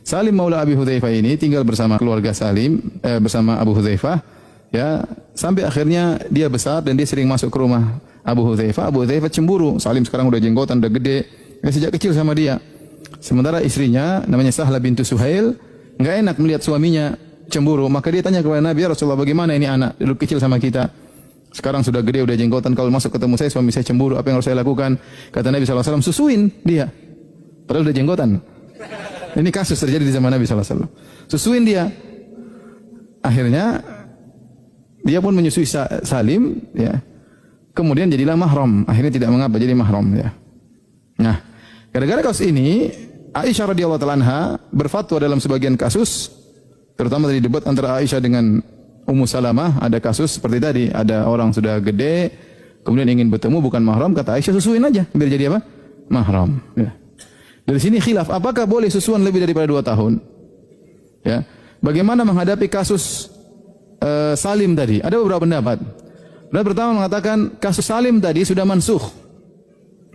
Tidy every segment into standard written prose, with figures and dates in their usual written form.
Salim maula Abi Hudzaifah ini tinggal bersama keluarga Salim, bersama Abu Hudzaifah, ya, sampai akhirnya dia besar dan dia sering masuk ke rumah Abu Hudzaifah. Abu Hudzaifah cemburu. Salim sekarang udah jenggotan, udah gede, sejak kecil sama dia. Sementara istrinya namanya Sahlah bintu Suhail, nggak enak melihat suaminya cemburu. Maka dia tanya kepada Nabi, ya Rasulullah, bagaimana ini anak dulu kecil sama kita, sekarang sudah gede, udah jenggotan, kalau masuk ketemu saya, suami saya cemburu, apa yang harus saya lakukan? Kata Nabi SAW, susuin dia. Padahal udah jenggotan. Ini kasus terjadi di zaman Nabi SAW. Susuin dia. Akhirnya dia pun menyusui Salim, ya. Kemudian jadilah mahram. Akhirnya tidak mengapa jadi mahram, ya. Nah, gara-gara kasus ini, Aisyah radhiyallahu taala anha berfatwa dalam sebagian kasus, terutama dari debat antara Aisyah dengan Ummu Salamah. Ada kasus seperti tadi, ada orang sudah gede, kemudian ingin bertemu bukan mahram, kata Aisyah susuin aja biar jadi apa? Mahram, ya. Dari sini khilaf, apakah boleh susuan lebih daripada 2 tahun? Ya. Bagaimana menghadapi kasus Salim tadi? Ada beberapa pendapat. Pendapat pertama mengatakan kasus Salim tadi sudah mansukh,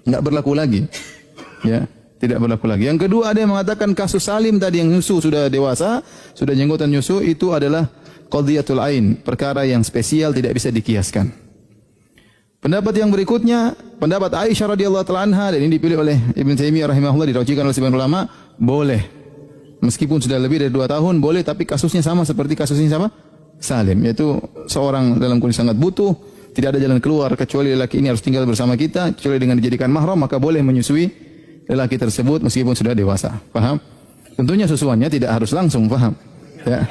enggak berlaku lagi. Ya, tidak berlaku lagi. Yang kedua, ada yang mengatakan kasus Salim tadi yang nyusu sudah dewasa, sudah jenggotan nyusu, itu adalah qadhiyatul ain, perkara yang spesial tidak bisa dikiaskan. Pendapat yang berikutnya, pendapat Aisyah radhiyallahu taala anha, dan ini dipilih oleh Ibnu Taimiyah rahimahullah, dirajikan oleh sebagian ulama, boleh. Meskipun sudah lebih dari 2 tahun, boleh, tapi kasusnya sama seperti kasusnya sama Salim, yaitu seorang dalam kondisi sangat butuh, tidak ada jalan keluar kecuali lelaki ini harus tinggal bersama kita, kecuali dengan dijadikan mahram, maka boleh menyusui lelaki tersebut meskipun sudah dewasa. Paham? Tentunya susuannya tidak harus langsung, paham? Ya.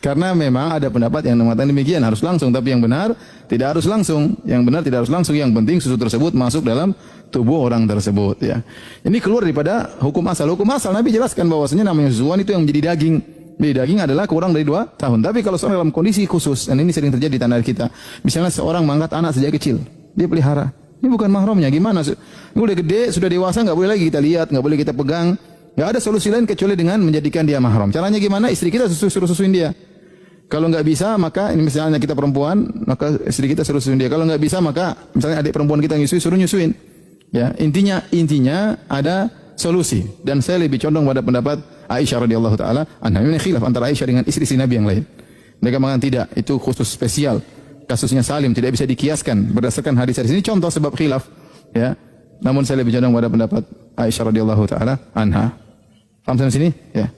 Karena memang ada pendapat yang mengatakan demikian, harus langsung, tapi yang benar tidak harus langsung. Yang benar tidak harus langsung, yang penting susu tersebut masuk dalam tubuh orang tersebut, ya. Ini keluar daripada hukum asal. Hukum asal Nabi jelaskan bahwasanya namanya susuan itu yang menjadi daging. Jadi daging adalah kurang dari 2 tahun. Tapi kalau seorang dalam kondisi khusus, dan ini sering terjadi di tanah kita, misalnya seorang mengangkat anak sejak kecil, dia pelihara, ini bukan mahramnya, gimana? Ini udah gede, sudah dewasa, nggak boleh lagi kita lihat, nggak boleh kita pegang. Nggak ada solusi lain kecuali dengan menjadikan dia mahram. Caranya gimana? Istri kita suruh susuin dia. Kalau nggak bisa, maka ini misalnya kita perempuan, maka istri kita suruh susuin dia. Kalau nggak bisa, maka misalnya adik perempuan kita nyusui, suruh nyusuin. Ya, intinya ada solusi. Dan saya lebih condong pada pendapat Aisyah radhiyallahu taala anha. Ini khilaf antara Aisyah dengan istri Nabi yang lain. Mereka mengatakan tidak, itu khusus spesial. Kasusnya Salim tidak bisa dikiaskan berdasarkan hadis-hadis ini, contoh sebab khilaf. Ya, namun saya lebih condong pada pendapat Aisyah radhiyallahu taala anha. Paham sampai sini? Ya.